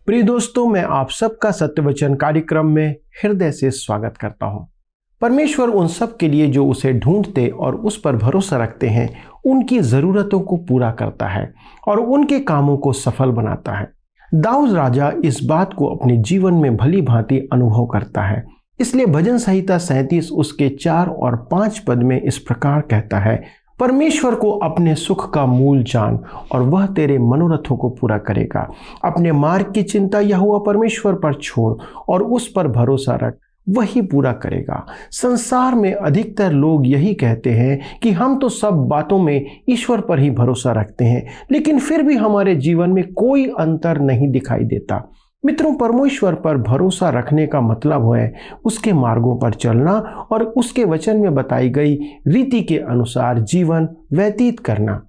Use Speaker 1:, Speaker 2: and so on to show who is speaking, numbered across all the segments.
Speaker 1: प्रिय दोस्तों, मैं आप सबका सत्यवचन कार्यक्रम में हृदय से स्वागत करता हूं। परमेश्वर उन सब के लिए जो उसे ढूंढते और उस पर भरोसा रखते हैं, उनकी जरूरतों को पूरा करता है और उनके कामों को सफल बनाता है। दाऊद राजा इस बात को अपने जीवन में भली भांति अनुभव करता है। इसलिए भजन संहिता 37 उसके 4 और 5 पद में इस प्रकार कहता है, परमेश्वर को अपने सुख का मूल जान और वह तेरे मनोरथों को पूरा करेगा। अपने मार्ग की चिंता यहोवा परमेश्वर पर छोड़ और उस पर भरोसा रख, वही पूरा करेगा। संसार में अधिकतर लोग यही कहते हैं कि हम तो सब बातों में ईश्वर पर ही भरोसा रखते हैं, लेकिन फिर भी हमारे जीवन में कोई अंतर नहीं दिखाई देता। मित्रों, परमेश्वर पर भरोसा रखने का मतलब है उसके मार्गों पर चलना और उसके वचन में बताई गई रीति के अनुसार जीवन व्यतीत करना।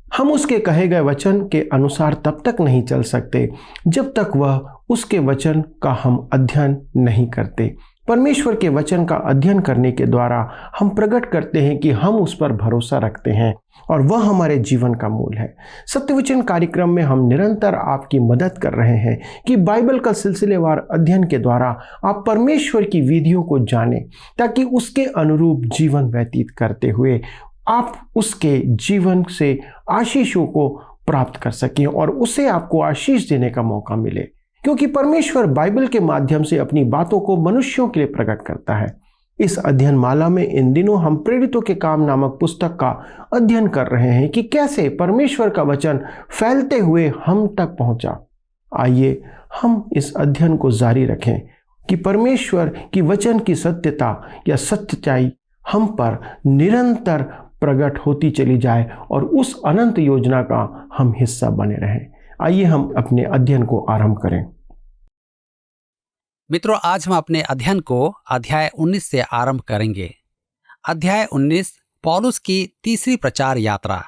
Speaker 1: हम उसके कहे गए वचन के अनुसार तब तक नहीं चल सकते जब तक वह उसके वचन का हम अध्ययन नहीं करते। परमेश्वर के वचन का अध्ययन करने के द्वारा हम प्रकट करते हैं कि हम उस पर भरोसा रखते हैं और वह हमारे जीवन का मूल है। सत्यवचन कार्यक्रम में हम निरंतर आपकी मदद कर रहे हैं कि बाइबल का सिलसिलेवार अध्ययन के द्वारा आप परमेश्वर की विधियों को जानें, ताकि उसके अनुरूप जीवन व्यतीत करते हुए आप उसके जीवन से आशीषों को प्राप्त कर सकें और उसे आपको आशीष देने का मौका मिले, क्योंकि परमेश्वर बाइबल के माध्यम से अपनी बातों को मनुष्यों के लिए प्रकट करता है। इस अध्ययन माला में इन दिनों हम प्रेरितों के काम नामक पुस्तक का अध्ययन कर रहे हैं कि कैसे परमेश्वर का वचन फैलते हुए हम तक पहुंचा। आइए हम इस अध्ययन को जारी रखें कि परमेश्वर की वचन की सत्यता या सच्चाई हम पर निरंतर प्रकट होती चली जाए और उस अनंत योजना का हम हिस्सा बने रहें। आइए हम अपने अध्ययन को आरंभ करें।
Speaker 2: मित्रों, आज हम अपने अध्ययन को अध्याय 19 से आरंभ करेंगे। अध्याय 19 पौलुस की तीसरी प्रचार यात्रा,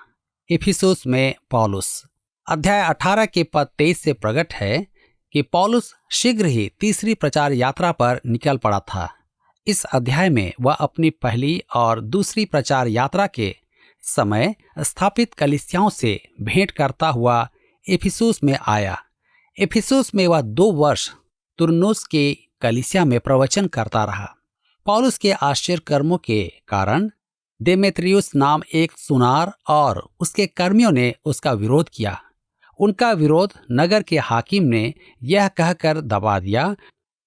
Speaker 2: इफिसुस में पौलुस। अध्याय 18 के पद 23 से प्रकट है कि पौलुस शीघ्र ही तीसरी प्रचार यात्रा पर निकल पड़ा था। इस अध्याय में वह अपनी पहली और दूसरी प्रचार यात्रा के समय स्थापित कलीसियाओं से भेंट करता हुआ इफिसुस में आया। इफिसुस में वह 2 वर्ष तुरन्नुस के कलीसिया में प्रवचन करता रहा। पौलुस के आश्चर्य कर्मों के कारण देमेत्रियुस नाम एक सुनार और उसके कर्मियों ने उसका विरोध किया। उनका विरोध नगर के हाकिम ने यह कहकर दबा दिया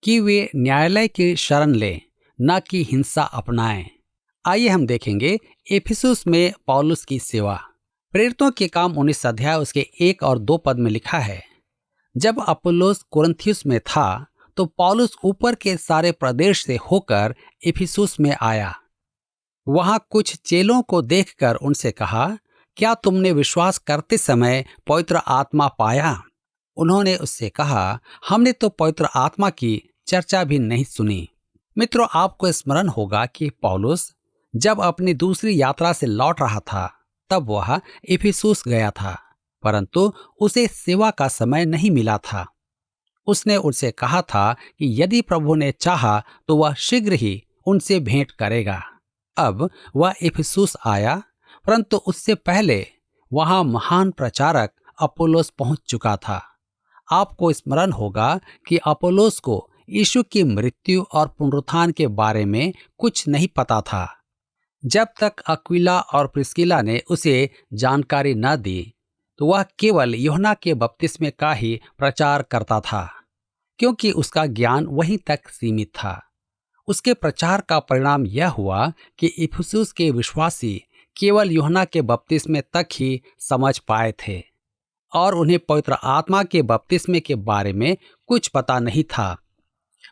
Speaker 2: कि वे न्यायालय की शरण लें, न कि हिंसा अपनाएं। आइए हम देखेंगे इफिसुस में पौलुस की सेवा। प्रेरितों के काम 19 अध्याय उसके 1 और 2 पद में लिखा है, जब अपुल्लोस कुरिन्थियुस में था तो पौलुस ऊपर के सारे प्रदेश से होकर इफिसुस में आया। वहां कुछ चेलों को देखकर उनसे कहा, क्या तुमने विश्वास करते समय पवित्र आत्मा पाया? उन्होंने उससे कहा, हमने तो पवित्र आत्मा की चर्चा भी नहीं सुनी। मित्रों, आपको स्मरण होगा कि पौलुस जब अपनी दूसरी यात्रा से लौट रहा था तब वह इफिसुस गया था, परंतु उसे सेवा का समय नहीं मिला था। उसने उनसे कहा था कि यदि प्रभु ने चाहा तो वह शीघ्र ही उनसे भेंट करेगा। अब वह इफिसुस आया, परंतु उससे पहले वहां महान प्रचारक अपोलोस पहुंच चुका था। आपको स्मरण होगा कि अपोलोस को यीशु की मृत्यु और पुनरुत्थान के बारे में कुछ नहीं पता था। जब तक अक्विला और प्रिस्किला ने उसे जानकारी न दी तो वह केवल यूहन्ना के बपतिस्मे का ही प्रचार करता था, क्योंकि उसका ज्ञान वहीं तक सीमित था। उसके प्रचार का परिणाम यह हुआ कि इफिसुस के विश्वासी केवल यूहन्ना के बपतिस्मे तक ही समझ पाए थे और उन्हें पवित्र आत्मा के बपतिस्मे के बारे में कुछ पता नहीं था।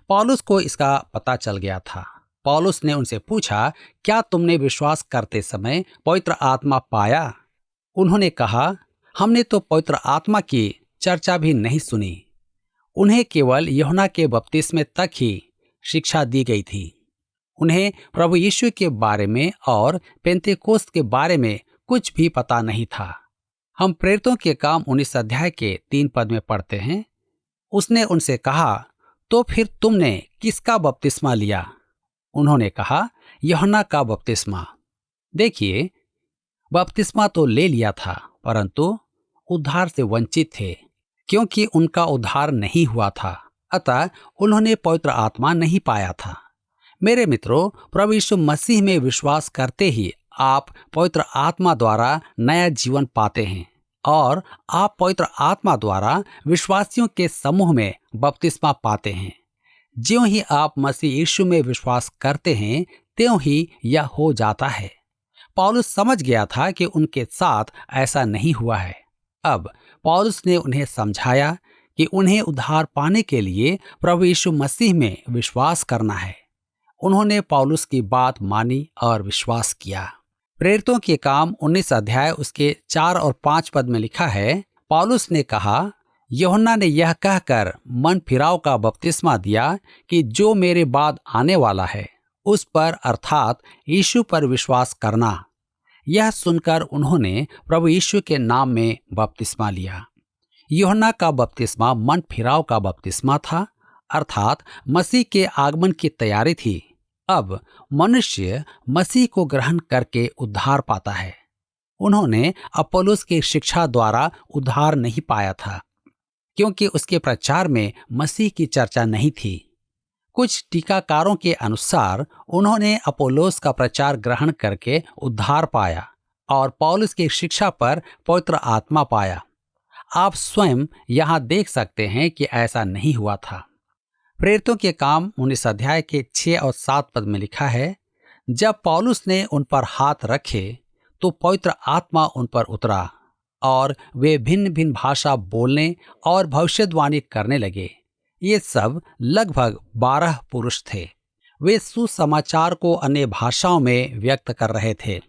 Speaker 2: पौलुस को इसका पता चल गया था। पौलुस ने उनसे पूछा, क्या तुमने विश्वास करते समय पवित्र आत्मा पाया? उन्होंने कहा, हमने तो पवित्र आत्मा की चर्चा भी नहीं सुनी। उन्हें केवल यूहन्ना के बपतिस्मे तक ही शिक्षा दी गई थी। उन्हें प्रभु यीशु के बारे में और पेंतेकोस्त के बारे में कुछ भी पता नहीं था। हम प्रेरितों के काम 19 अध्याय के 3 पद में पढ़ते हैं, उसने उनसे कहा, तो फिर तुमने किसका बपतिस्मा लिया? उन्होंने कहा, यूहन्ना का बपतिस्मा। देखिए, बपतिस्मा तो ले लिया था, परंतु उद्धार से वंचित थे। क्योंकि उनका उद्धार नहीं हुआ था, अतः उन्होंने पवित्र आत्मा नहीं पाया था। मेरे मित्रों, प्रभु यीशु मसीह में विश्वास करते ही आप पवित्र आत्मा द्वारा नया जीवन पाते हैं और आप पवित्र आत्मा द्वारा विश्वासियों के समूह में बपतिस्मा पाते हैं। ज्यों ही आप मसीह यीशु में विश्वास करते हैं, त्यों ही यह हो जाता है। पौलुस समझ गया था कि उनके साथ ऐसा नहीं हुआ है। अब पौलुस ने उन्हें समझाया कि उन्हें उद्धार पाने के लिए प्रभु यीशु मसीह में विश्वास करना है। उन्होंने पौलुस की बात मानी और विश्वास किया। प्रेरितों के काम 19 अध्याय उसके 4 और 5 पद में लिखा है, पौलुस ने कहा, यूहन्ना ने यह कहकर मन फिराव का बपतिस्मा दिया कि जो मेरे बाद आने वाला है उस पर अर्थात यीशु पर विश्वास करना। यह सुनकर उन्होंने प्रभु यीशु के नाम में बपतिस्मा लिया। यूहन्ना का बपतिस्मा मन फिराव का बपतिस्मा था, अर्थात मसीह के आगमन की तैयारी थी। अब मनुष्य मसीह को ग्रहण करके उद्धार पाता है। उन्होंने अपोलोस की शिक्षा द्वारा उद्धार नहीं पाया था, क्योंकि उसके प्रचार में मसीह की चर्चा नहीं थी। कुछ टीकाकारों के अनुसार उन्होंने अपोलोस का प्रचार ग्रहण करके उद्धार पाया और पौलुस की शिक्षा पर पवित्र आत्मा पाया। आप स्वयं यहाँ देख सकते हैं कि ऐसा नहीं हुआ था। प्रेरितों के काम 19 अध्याय के 6 और 7 पद में लिखा है, जब पौलुस ने उन पर हाथ रखे तो पवित्र आत्मा उन पर उतरा और वे भिन्न भिन्न भाषा बोलने और भविष्यवाणी करने लगे। ये सब लगभग 12 पुरुष थे। वे सुसमाचार को अन्य भाषाओं में व्यक्त कर रहे थे,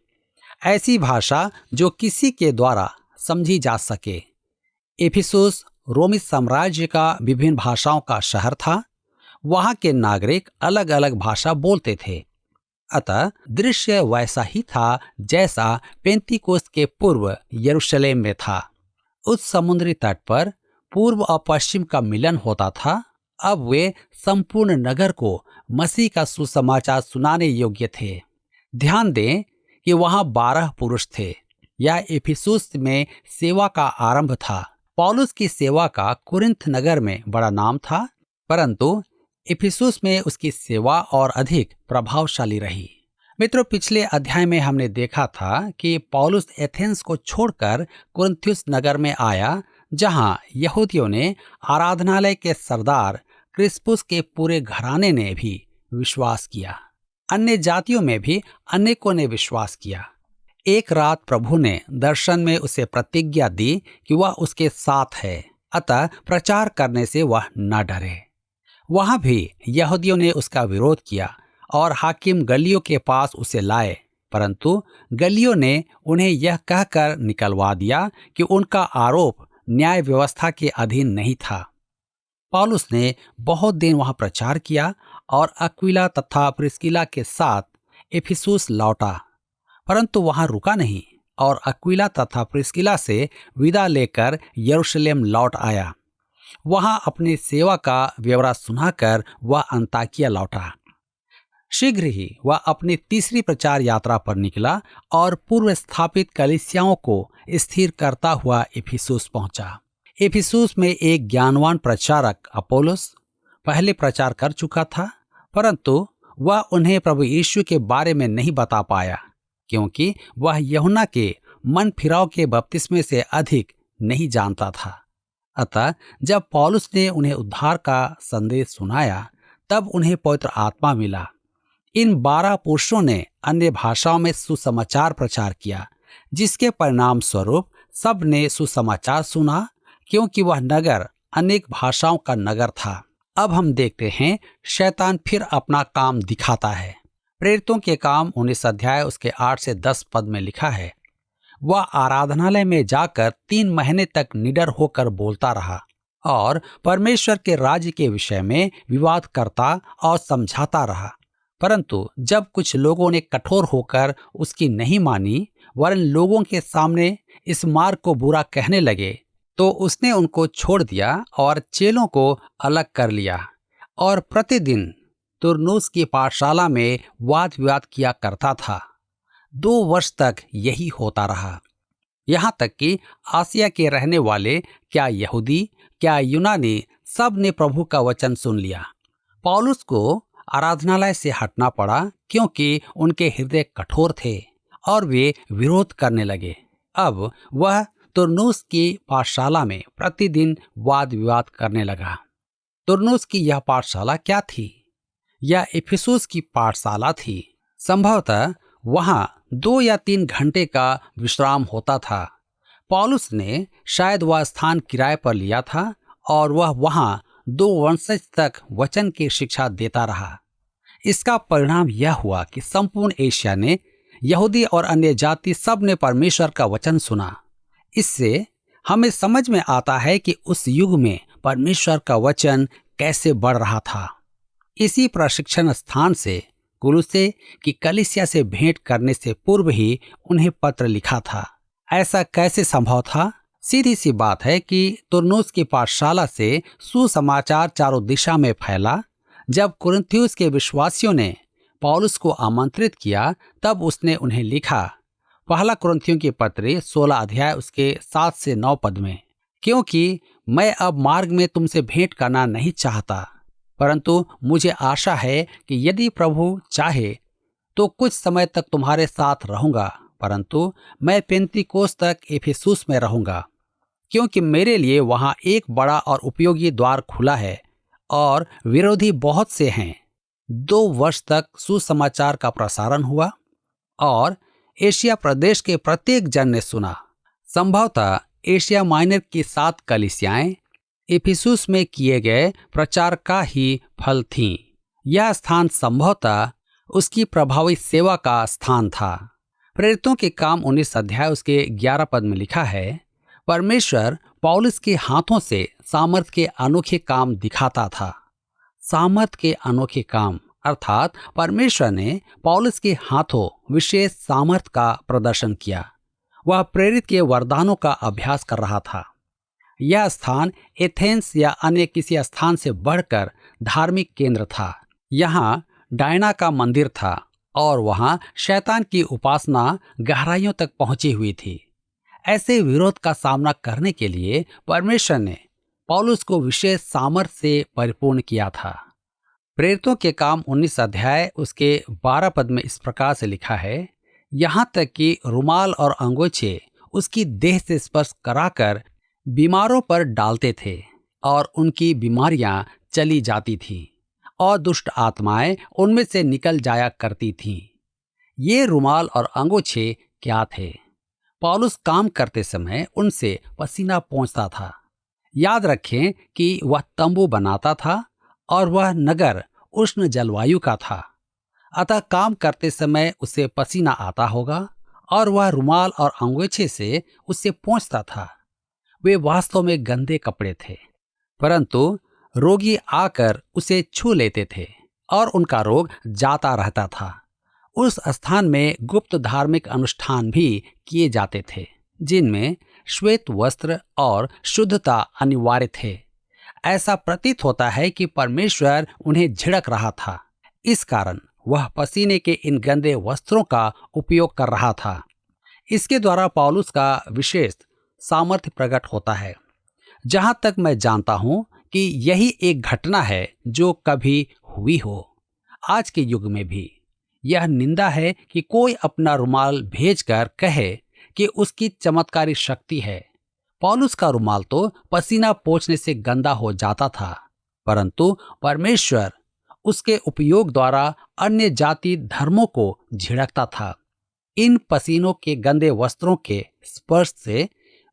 Speaker 2: ऐसी भाषा जो किसी के द्वारा समझी जा सके। एफिसुस रोमी साम्राज्य का विभिन्न भाषाओं का शहर था। वहां के नागरिक अलग अलग भाषा बोलते थे, अतः दृश्य वैसा ही था जैसा पेंतीकोस्त के पूर्व यरूशलेम में था। उस समुद्री तट पर पूर्व और पश्चिम का मिलन होता था। अब वे संपूर्ण नगर को मसीह का सुसमाचार सुनाने योग्य थे। ध्यान दें कि वहां 12 पुरुष थे। यह एफिसुस में सेवा का आरंभ था। पौलुस की सेवा का कुरिन्थ नगर में बड़ा नाम था, परंतु एफिसुस में उसकी सेवा और अधिक प्रभावशाली रही। मित्रों, पिछले अध्याय में हमने देखा था कि पौलुस एथेंस को छोड़कर कुरिन्थुस नगर में आया, जहां यहूदियों ने आराधनालय के सरदार क्रिस्पुस के पूरे घराने ने भी विश्वास किया। अन्य जातियों में भी अनेकों ने विश्वास किया। एक रात प्रभु ने दर्शन में उसे प्रतिज्ञा दी कि वह उसके साथ है, अतः प्रचार करने से वह न डरे। वहां भी यहूदियों ने उसका विरोध किया और हाकिम गल्लियो के पास उसे लाए, परंतु गल्लियो ने उन्हें यह कहकर निकलवा दिया कि उनका आरोप न्याय व्यवस्था के अधीन नहीं था। पौलुस ने बहुत दिन वहां प्रचार किया और अक्विला तथा प्रिस्किला के साथ एफिसुस लौटा, परंतु वहां रुका नहीं और अक्विला तथा प्रिस्किला से विदा लेकर यरूशलेम लौट आया। वहां अपनी सेवा का ब्यौरा सुनाकर वह अन्ताकिया लौटा। शीघ्र ही वह अपनी तीसरी प्रचार यात्रा पर निकला और पूर्व स्थापित कलीसियाओं को स्थिर करता हुआ एफिसुस पहुंचा। एफिसुस में एक ज्ञानवान प्रचारक अपोलोस पहले प्रचार कर चुका था, परंतु वह उन्हें प्रभु यीशु के बारे में नहीं बता पाया, क्योंकि वह यूहन्ना के मन फिराव के बपतिस्मे से अधिक नहीं जानता था। अतः जब पौलुस ने उन्हें उद्धार का संदेश सुनाया, तब उन्हें पवित्र आत्मा मिला। इन 12 पुरुषों ने अन्य भाषाओं में सुसमाचार प्रचार किया, जिसके परिणाम स्वरूप सब ने सुसमाचार सुना, क्योंकि वह नगर अनेक भाषाओं का नगर था। अब हम देखते हैं शैतान फिर अपना काम दिखाता है। प्रेरितों के काम 19 अध्याय उसके 8 से 10 पद में लिखा है, वह आराधनालय में जाकर 3 महीने तक निडर होकर बोलता रहा और परमेश्वर के राज्य के विषय में विवाद करता और समझाता रहा। परंतु जब कुछ लोगों ने कठोर होकर उसकी नहीं मानी, वरन लोगों के सामने इस मार्ग को बुरा कहने लगे, तो उसने उनको छोड़ दिया और चेलों को अलग कर लिया और प्रतिदिन तुरनुस की पाठशाला में वाद विवाद किया करता था। 2 वर्ष तक यही होता रहा, यहाँ तक कि आसिया के रहने वाले क्या यहूदी क्या यूनानी सब ने प्रभु का वचन सुन लिया? पौलुस को आराधनालय से हटना पड़ा क्योंकि उनके हृदय कठोर थे और वे विरोध करने लगे। अब वह तुरन्नुस की पाठशाला में प्रतिदिन वाद विवाद करने लगा। तुरन्नुस की यह पाठशाला क्या थी? यह इफिसुस की पाठशाला थी। संभवतः वहां 2 या 3 घंटे का विश्राम होता था। पौलुस ने शायद वह स्थान किराए पर लिया था और वह वहां 2 वंशज तक वचन की शिक्षा देता रहा। इसका परिणाम यह हुआ कि संपूर्ण एशिया ने, यहूदी और अन्य जाति सब ने परमेश्वर का वचन सुना। इससे हमें समझ में आता है कि उस युग में परमेश्वर का वचन कैसे बढ़ रहा था। इसी प्रशिक्षण स्थान से कुलुस्से की कलीसिया से भेंट करने से पूर्व ही उन्हें पत्र लिखा था। ऐसा कैसे संभव था? सीधी सी बात है कि तुरन्नुस की पाठशाला से सुसमाचार चारों दिशा में फैला। जब कुरिन्थियुस के विश्वासियों ने पौलुस को आमंत्रित किया, तब उसने उन्हें लिखा, पहला कुरिन्थियों की पत्री 16 अध्याय उसके 7 से 9 पद में, क्योंकि मैं अब मार्ग में तुमसे भेंट करना नहीं चाहता, परंतु मुझे आशा है कि यदि प्रभु चाहे तो कुछ समय तक तुम्हारे साथ रहूंगा, परंतु मैं पेंतीकोस्त तक इफिसुस में रहूंगा, क्योंकि मेरे लिए वहां एक बड़ा और उपयोगी द्वार खुला है और विरोधी बहुत से हैं। 2 वर्ष तक सुसमाचार का प्रसारण हुआ और एशिया प्रदेश के प्रत्येक जन ने सुना। संभवतः एशिया माइनर की 7 कलीसियाएं इफिसुस में किए गए प्रचार का ही फल थीं। यह स्थान संभवतः उसकी प्रभावी सेवा का स्थान था। प्रेरितों के काम 19 अध्याय उसके 11 पद में लिखा है, परमेश्वर पौलुस के हाथों से सामर्थ के अनोखे काम दिखाता था। सामर्थ के अनोखे काम अर्थात परमेश्वर ने पौलुस के हाथों विशेष सामर्थ का प्रदर्शन किया। वह प्रेरित के वरदानों का अभ्यास कर रहा था। यह स्थान एथेंस या अन्य किसी स्थान से बढ़कर धार्मिक केंद्र था। यहाँ डायना का मंदिर था और वहाँ शैतान की उपासना गहराइयों तक पहुंची हुई थी। ऐसे विरोध का सामना करने के लिए परमेश्वर ने पौलुस को विशेष सामर्थ से परिपूर्ण किया था। प्रेरितों के काम 19 अध्याय उसके 12 पद में इस प्रकार से लिखा है, यहाँ तक कि रुमाल और अंगोछे उसकी देह से स्पर्श कराकर बीमारों पर डालते थे और उनकी बीमारियां चली जाती थीं और दुष्ट आत्माएं उनमें से निकल जाया करती थीं। ये रुमाल और अंगोछे क्या थे? पौलुस काम करते समय उनसे पसीना पोंछता था। याद रखें कि वह तंबू बनाता था और वह नगर उष्ण जलवायु का था, अतः काम करते समय उसे पसीना आता होगा और वह रुमाल और अंगोछे से उससे पोंछता था। वे वास्तव में गंदे कपड़े थे, परंतु रोगी आकर उसे छू लेते थे और उनका रोग जाता रहता था। उस स्थान में गुप्त धार्मिक अनुष्ठान भी किए जाते थे, जिनमें श्वेत वस्त्र और शुद्धता अनिवार्य थे। ऐसा प्रतीत होता है कि परमेश्वर उन्हें झिड़क रहा था, इस कारण वह पसीने के इन गंदे वस्त्रों का उपयोग कर रहा था। इसके द्वारा पौलुस का विशेष सामर्थ्य प्रकट होता है। जहां तक मैं जानता हूं कि यही एक घटना है जो कभी हुई हो। आज के युग में भी यह निंदा है कि कोई अपना रुमाल भेजकर कहे कि उसकी चमत्कारी शक्ति है। पौलुस का रुमाल तो पसीना पोंछने से गंदा हो जाता था, परंतु परमेश्वर उसके उपयोग द्वारा अन्य जाति धर्मों को झिड़कता था। इन पसीनों के गंदे वस्त्रों के स्पर्श से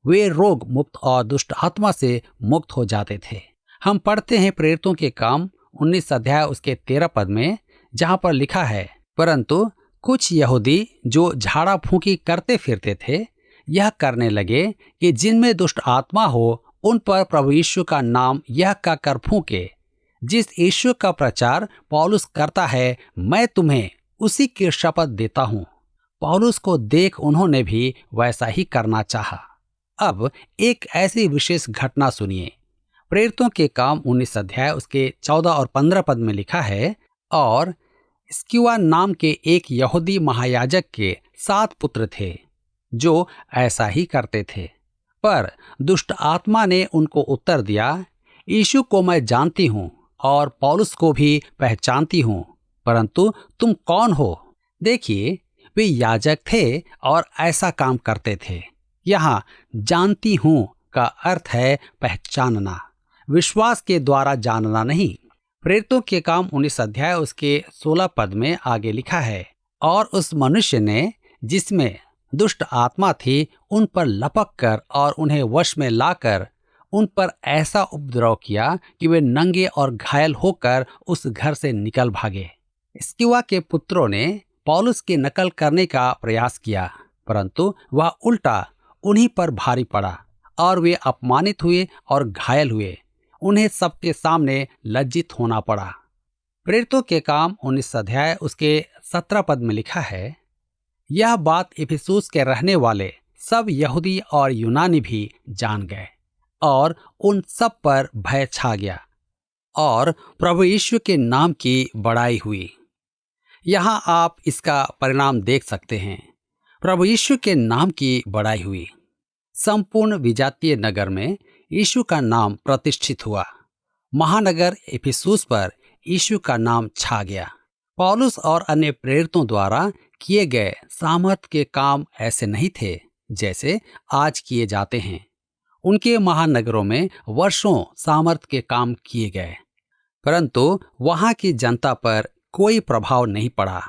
Speaker 2: वे रोग मुक्त और दुष्ट आत्मा से मुक्त हो जाते थे। हम पढ़ते हैं प्रेरितों के काम 19 अध्याय उसके 13 पद में, जहां पर लिखा है, परंतु कुछ यहूदी जो झाड़ा फूंकी करते फिरते थे यह करने लगे कि जिनमें दुष्ट आत्मा हो उन पर प्रभु यीशु का नाम यह कहकर फूंके, जिस यीशु का प्रचार पौलुस करता है मैं तुम्हें उसी की शपथ देता हूँ। पौलुस को देख उन्होंने भी वैसा ही करना चाहा। अब एक ऐसी विशेष घटना सुनिए। प्रेरितों के काम 19 अध्याय उसके 14 और 15 पद में लिखा है, और स्क्किवा नाम के एक यहूदी महायाजक के 7 पुत्र थे जो ऐसा ही करते थे। पर दुष्ट आत्मा ने उनको उत्तर दिया, यीशु को मैं जानती हूँ और पौलुस को भी पहचानती हूँ, परंतु तुम कौन हो? देखिए, वे याजक थे और ऐसा काम करते थे। यहाँ जानती हूँ का अर्थ है पहचानना, विश्वास के द्वारा जानना नहीं। प्रेरितों के काम 19 अध्याय उसके 16 पद में आगे लिखा है, और उस मनुष्य ने जिसमें दुष्ट आत्मा थी उन पर लपक कर और उन्हें वश में लाकर उन पर ऐसा उपद्रव किया कि वे नंगे और घायल होकर उस घर से निकल भागे। स्किवा के पुत्रों ने पौलुस की नकल करने का प्रयास किया, परंतु वह उल्टा उन्हीं पर भारी पड़ा और वे अपमानित हुए और घायल हुए। उन्हें सबके सामने लज्जित होना पड़ा। प्रेरितों के काम 19 अध्याय उसके 17 पद में लिखा है, यह बात इफिसुस के रहने वाले सब यहूदी और यूनानी भी जान गए और उन सब पर भय छा गया और प्रभु यीशु के नाम की बड़ाई हुई। यहाँ आप इसका परिणाम देख सकते हैं। प्रभु यीशु के नाम की बड़ाई हुई। संपूर्ण विजातीय नगर में यीशु का नाम प्रतिष्ठित हुआ। महानगर इफिसुस पर यीशु का नाम छा गया। पौलुस और अन्य प्रेरितों द्वारा किए गए सामर्थ के काम ऐसे नहीं थे जैसे आज किए जाते हैं। उनके महानगरों में वर्षों सामर्थ के काम किए गए, परंतु वहां की जनता पर कोई प्रभाव नहीं पड़ा।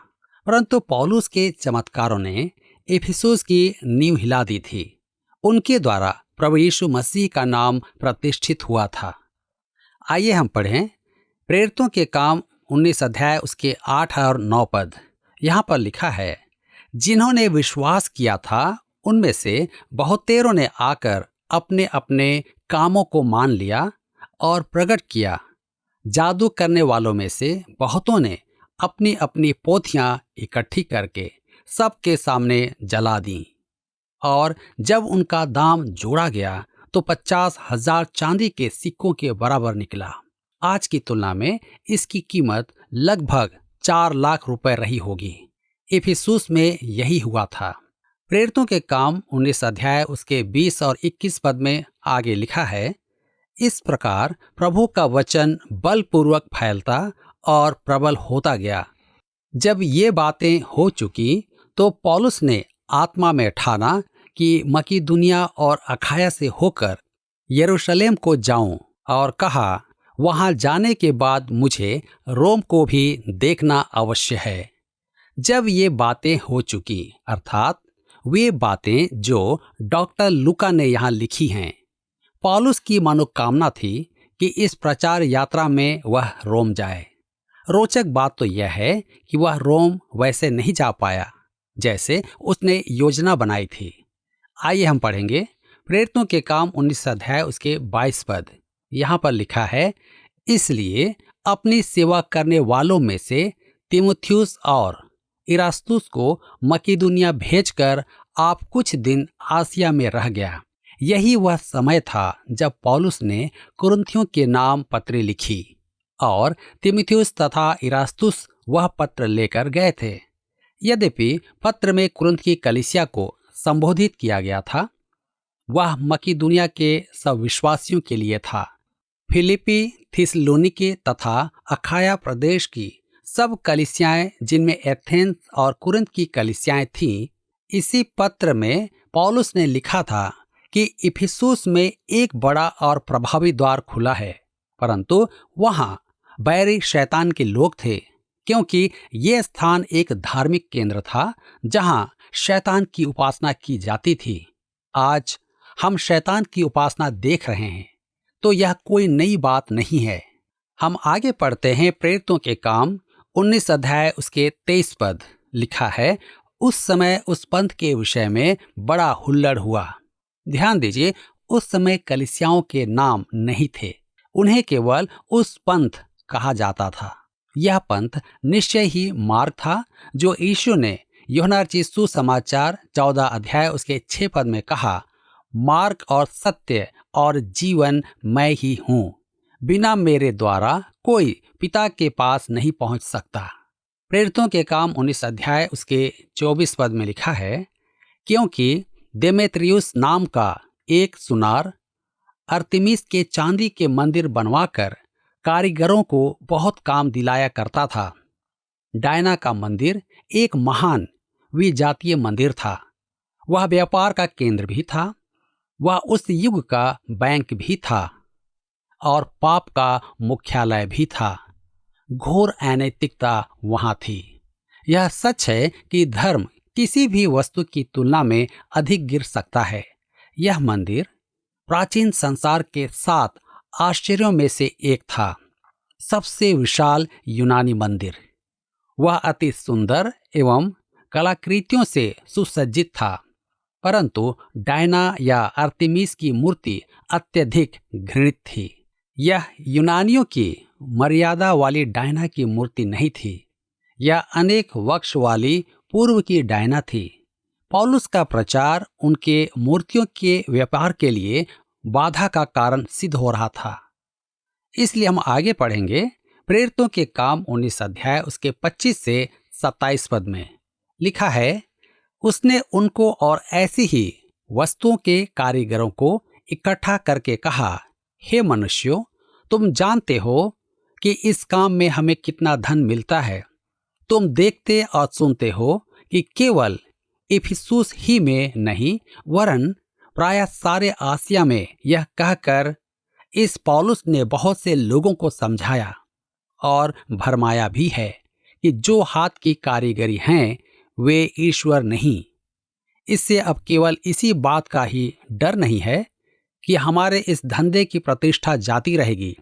Speaker 2: परंतु पौलुस के चमत्कारों ने इफिसुस की नींव हिला दी थी। उनके द्वारा प्रभु यीशु मसीह का नाम प्रतिष्ठित हुआ था। आइए हम पढ़ें प्रेरितों के काम 19 अध्याय उसके 8 और 9 पद। यहाँ पर लिखा है, जिन्होंने विश्वास किया था उनमें से बहुतेरों ने आकर अपने अपने कामों को मान लिया और प्रकट किया। जादू करने वालों में से बहुतों ने अपनी अपनी पोथियां इकट्ठी करके सबके सामने जला दी, और जब उनका दाम जोड़ा गया तो 50,000 चांदी के सिक्कों के बराबर निकला। आज की तुलना में इसकी कीमत लगभग 4 लाख रुपए रही होगी। इफिसुस में यही हुआ था। प्रेरितों के काम 19 अध्याय उसके 20 और 21 पद में आगे लिखा है, इस प्रकार प्रभु का वचन बलपूर्वक फैलता और प्रबल होता गया। जब ये बातें हो चुकी तो पौलुस ने आत्मा में ठाना कि मकीदुनिया और अखाया से होकर यरूशलेम को जाऊं, और कहा, वहां जाने के बाद मुझे रोम को भी देखना अवश्य है। जब ये बातें हो चुकी, अर्थात वे बातें जो डॉक्टर लूका ने यहाँ लिखी हैं, पौलुस की मनोकामना थी कि इस प्रचार यात्रा में वह रोम जाए। रोचक बात तो यह है कि वह रोम वैसे नहीं जा पाया जैसे उसने योजना बनाई थी। आइए हम पढ़ेंगे प्रेरितों के काम 19 अध्याय उसके 22 पद। यहाँ पर लिखा है, इसलिए अपनी सेवा करने वालों में से तीमुथियुस और इरास्तुस को मकीदुनिया भेजकर आप कुछ दिन आसिया में रह गया। यही वह समय था जब पौलुस ने कुरिन्थियों के नाम पत्री लिखी और तीमुथियुस तथा इरास्तुस वह पत्र लेकर गए थे। यद्यपि पत्र में कुरिन्थ की कलीसिया को संबोधित किया गया था, वह मकीदुनिया के सब विश्वासियों के लिए था। फिलिपी, थिस्सलुनीके तथा अखाया प्रदेश की सब कलीसियाएं, जिनमें एथेंस और कुरिन्थ की कलीसियाएं थीं, इसी पत्र में पौलुस ने लिखा था कि इफिसुस में एक बड़ा और प्रभावी द्वार खुला है, परंतु वहां बैरी शैतान के लोग थे, क्योंकि ये स्थान एक धार्मिक केंद्र था जहां शैतान की उपासना की जाती थी। आज हम शैतान की उपासना देख रहे हैं, तो यह कोई नई बात नहीं है। हम आगे पढ़ते हैं प्रेरितों के काम 19 अध्याय उसके 23 पद। लिखा है, उस समय उस पंथ के विषय में बड़ा हुल्लड़ हुआ। ध्यान दीजिए, उस समय कलीसियाओं के नाम नहीं थे, उन्हें केवल उस पंथ कहा जाता था। यह पंथ निश्चय ही मार्ग था जो यीशु ने यूहन्ना रचित सुसमाचार 14 अध्याय उसके 6 पद में कहा, मार्ग और सत्य और जीवन मैं ही हूँ, बिना मेरे द्वारा कोई पिता के पास नहीं पहुंच सकता। प्रेरितों के काम 19 अध्याय उसके 24 पद में लिखा है, क्योंकि देमेत्रियुस नाम का एक सुनार अर्तिमिस के चांदी के मंदिर बनवाकर कारीगरों को बहुत काम दिलाया करता था। डायना का मंदिर एक महान विजातीय मंदिर था। वह व्यापार का केंद्र भी था। वह उस युग का बैंक भी था और पाप का मुख्यालय भी था। घोर अनैतिकता वहां थी। यह सच है कि धर्म किसी भी वस्तु की तुलना में अधिक गिर सकता है। यह मंदिर प्राचीन संसार के 7 आश्चर्यों में से एक था। सबसे विशाल यूनानी मंदिर। वह अति सुंदर एवं कलाकृतियों से सुसज्जित था, परंतु डायना या अर्तिमिस की मूर्ति अत्यधिक घृणित थी। यह यूनानियों की मर्यादा वाली डायना की मूर्ति नहीं थी। यह अनेक वक्ष वाली पूर्व की डायना थी। पौलुस का प्रचार उनके मूर्तियों के व्यापार के लिए बाधा का कारण सिद्ध हो रहा था। इसलिए हम आगे पढ़ेंगे। प्रेरितों के काम 19 अध्याय उसके 25 से 27 पद में लिखा है, उसने उनको और ऐसी ही वस्तुओं के कारीगरों को इकट्ठा करके कहा, हे मनुष्यों, तुम जानते हो कि इस काम में हमें कितना धन मिलता है। तुम देखते और सुनते हो कि केवल इफिसुस ही में नहीं वरन प्रायः सारे आसिया में यह कहकर इस पौलुस ने बहुत से लोगों को समझाया और भरमाया भी है कि जो हाथ की कारीगरी हैं वे ईश्वर नहीं। इससे अब केवल इसी बात का ही डर नहीं है कि हमारे इस धंधे की प्रतिष्ठा जाती रहेगी,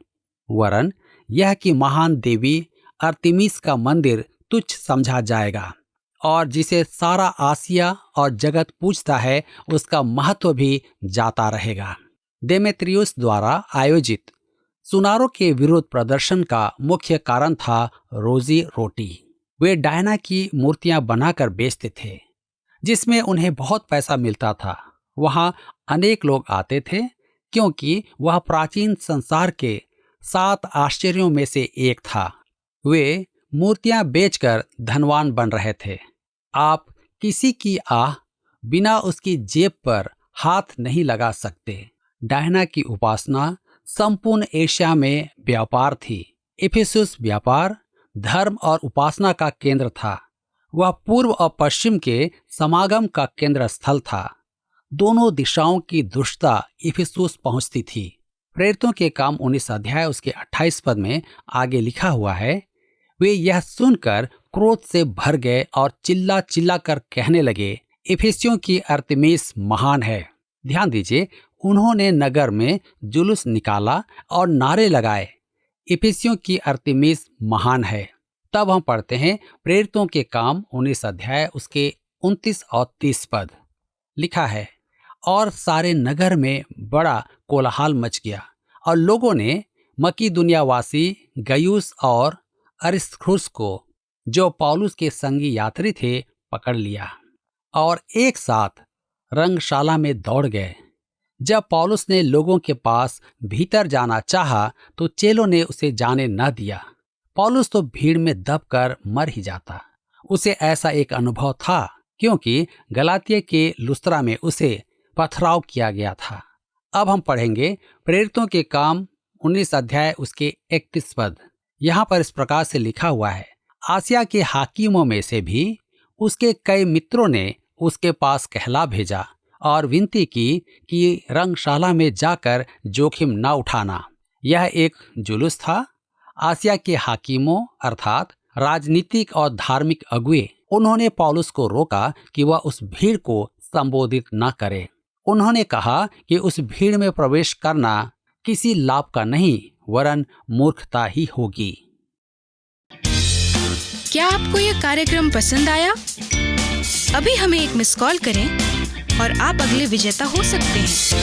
Speaker 2: वरन यह कि महान देवी अर्तिमिस का मंदिर तुच्छ समझा जाएगा और जिसे सारा आसिया और जगत पूजता है उसका महत्व भी जाता रहेगा। देमेत्रियुस द्वारा आयोजित सुनारों के विरुद्ध प्रदर्शन का मुख्य कारण था रोजी रोटी। वे डायना की मूर्तियां बनाकर बेचते थे जिसमें उन्हें बहुत पैसा मिलता था। वहां अनेक लोग आते थे क्योंकि वह प्राचीन संसार के 7 आश्चर्यों में से एक था। वे मूर्तियां बेचकर धनवान बन रहे थे। आप किसी की आह बिना उसकी जेब पर हाथ नहीं लगा सकते। डायना की उपासना संपूर्ण एशिया में व्यापार थी। इफिसुस व्यापार, धर्म और उपासना का केंद्र था। वह पूर्व और पश्चिम के समागम का केंद्र स्थल था। दोनों दिशाओं की दुष्टता इफिसुस पहुंचती थी। प्रेरितों के काम 19 अध्याय उसके 28 पद में आगे लिखा हुआ है, वे यह सुनकर क्रोध से भर गए और चिल्ला चिल्ला कर कहने लगे, इफिसियों की अर्तिमिस महान है। ध्यान दीजिए, उन्होंने नगर में जुलूस निकाला और नारे लगाए, इफिसियों की अर्तिमिस महान है। तब हम पढ़ते हैं प्रेरितों के काम 19 अध्याय उसके 29 और 30 पद लिखा है, और सारे नगर में बड़ा कोलाहल मच गया और लोगों ने मकीदुनियावासी गयुस और अरिस्तर्खुस को, जो पौलुस के संगी यात्री थे, पकड़ लिया और एक साथ रंगशाला में दौड़ गए। जब पौलुस ने लोगों के पास भीतर जाना चाहा तो चेलों ने उसे जाने न दिया। पौलुस तो भीड़ में दबकर मर ही जाता। उसे ऐसा एक अनुभव था क्योंकि गलातिया के लुस्त्रा में उसे पथराव किया गया था। अब हम पढ़ेंगे प्रेरितों के काम 19 अध्याय उसके 31 पद। यहाँ पर इस प्रकार से लिखा हुआ है, आसिया के हाकिमों में से भी उसके कई मित्रों ने उसके पास कहला भेजा और विनती की कि रंगशाला में जाकर जोखिम न उठाना। यह एक जुलूस था। आसिया के हाकिमों अर्थात राजनीतिक और धार्मिक अगुए, उन्होंने पौलुस को रोका कि वह उस भीड़ को संबोधित न करे। उन्होंने कहा कि उस भीड़ में प्रवेश करना किसी लाभ का नहीं वरन मूर्खता ही होगी।
Speaker 3: क्या आपको यह कार्यक्रम पसंद आया? अभी हमें एक मिस कॉल करें और आप अगले विजेता हो सकते हैं।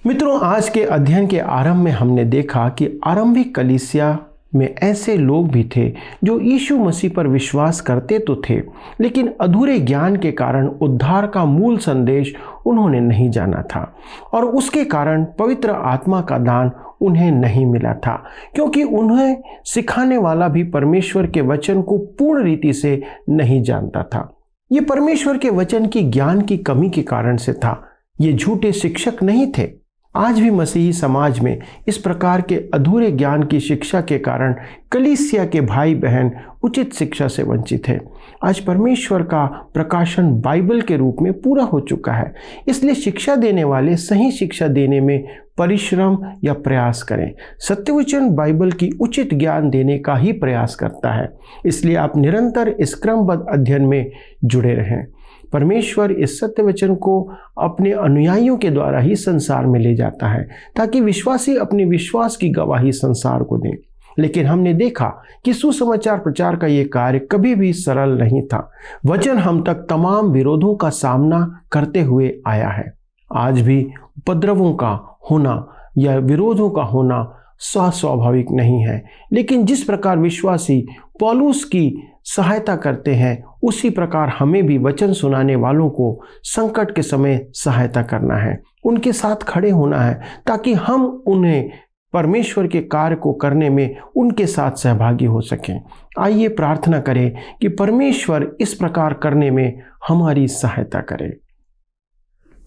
Speaker 1: मित्रों, आज के अध्ययन के आरंभ में हमने देखा कि आरंभिक कलीसिया में ऐसे लोग भी थे जो यीशु मसीह पर विश्वास करते तो थे, लेकिन अधूरे ज्ञान के कारण उद्धार का मूल संदेश उन्होंने नहीं जाना था और उसके कारण पवित्र आत्मा का दान उन्हें नहीं मिला था, क्योंकि उन्हें सिखाने वाला भी परमेश्वर के वचन को पूर्ण रीति से नहीं जानता था। ये परमेश्वर के वचन की ज्ञान की कमी के कारण से था। ये झूठे शिक्षक नहीं थे। आज भी मसीही समाज में इस प्रकार के अधूरे ज्ञान की शिक्षा के कारण कलीसिया के भाई बहन उचित शिक्षा से वंचित है। आज परमेश्वर का प्रकाशन बाइबल के रूप में पूरा हो चुका है, इसलिए शिक्षा देने वाले सही शिक्षा देने में परिश्रम या प्रयास करें। सत्यवचन बाइबल की उचित ज्ञान देने का ही प्रयास करता है, इसलिए आप निरंतर इस क्रमबद्ध अध्ययन में जुड़े रहें। परमेश्वर इस सत्य वचन को अपने अनुयायियों के द्वारा ही संसार में ले जाता है ताकि विश्वासी अपने विश्वास की गवाही संसार को दें। लेकिन हमने देखा कि सुसमाचार प्रचार का ये कार्य कभी भी सरल नहीं था। वचन हम तक तमाम विरोधों का सामना करते हुए आया है। आज भी उपद्रवों का होना या विरोधों का होना स्वाभाविक नहीं है, लेकिन जिस प्रकार विश्वासी पौलुस की सहायता करते हैं, उसी प्रकार हमें भी वचन सुनाने वालों को संकट के समय सहायता करना है, उनके साथ खड़े होना है, ताकि हम उन्हें परमेश्वर के कार्य को करने में उनके साथ सहभागी हो सकें। आइए प्रार्थना करें कि परमेश्वर इस प्रकार करने में हमारी सहायता करे।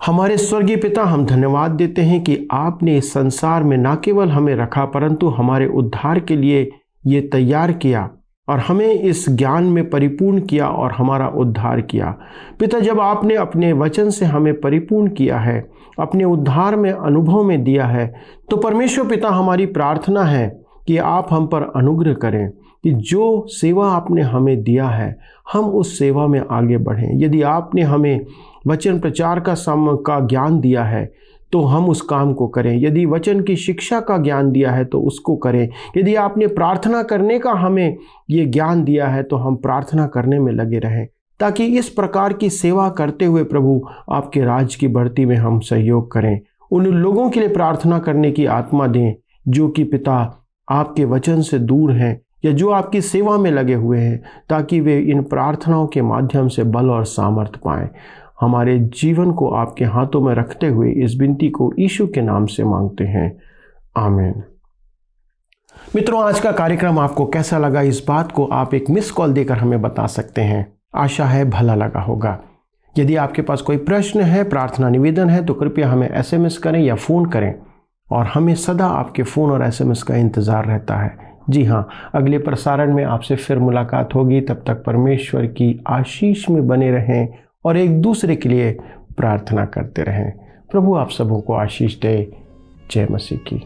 Speaker 1: हमारे स्वर्गीय पिता, हम धन्यवाद देते हैं कि आपने इस संसार में न केवल हमें रखा परंतु हमारे उद्धार के लिए ये तैयार किया और हमें इस ज्ञान में परिपूर्ण किया और हमारा उद्धार किया। पिता, जब आपने अपने वचन से हमें परिपूर्ण किया है, अपने उद्धार में अनुभव में दिया है, तो परमेश्वर पिता हमारी प्रार्थना है कि आप हम पर अनुग्रह करें कि जो सेवा आपने हमें दिया है हम उस सेवा में आगे बढ़ें। यदि आपने हमें वचन प्रचार का ज्ञान दिया है तो हम उस काम को करें। यदि वचन की शिक्षा का ज्ञान दिया है तो उसको करें। यदि आपने प्रार्थना करने का हमें ये ज्ञान दिया है तो हम प्रार्थना करने में लगे रहें, ताकि इस प्रकार की सेवा करते हुए प्रभु आपके राज्य की बढ़ती में हम सहयोग करें। उन लोगों के लिए प्रार्थना करने की आत्मा दें जो कि पिता आपके वचन से दूर हैं या जो आपकी सेवा में लगे हुए हैं, ताकि वे इन प्रार्थनाओं के माध्यम से बल और सामर्थ पाएं। हमारे जीवन को आपके हाथों में रखते हुए इस विनती को यीशु के नाम से मांगते हैं, आमीन। मित्रों, आज का कार्यक्रम आपको कैसा लगा, इस बात को आप एक मिस कॉल देकर हमें बता सकते हैं। आशा है भला लगा होगा। यदि आपके पास कोई प्रश्न है, प्रार्थना निवेदन है, तो कृपया हमें SMS करें या फ़ोन करें और हमें सदा आपके फ़ोन और SMS का इंतज़ार रहता है। जी हाँ, अगले प्रसारण में आपसे फिर मुलाकात होगी। तब तक परमेश्वर की आशीष में बने रहें और एक दूसरे के लिए प्रार्थना करते रहें। प्रभु आप सबों को आशीष दे। जय मसीह की।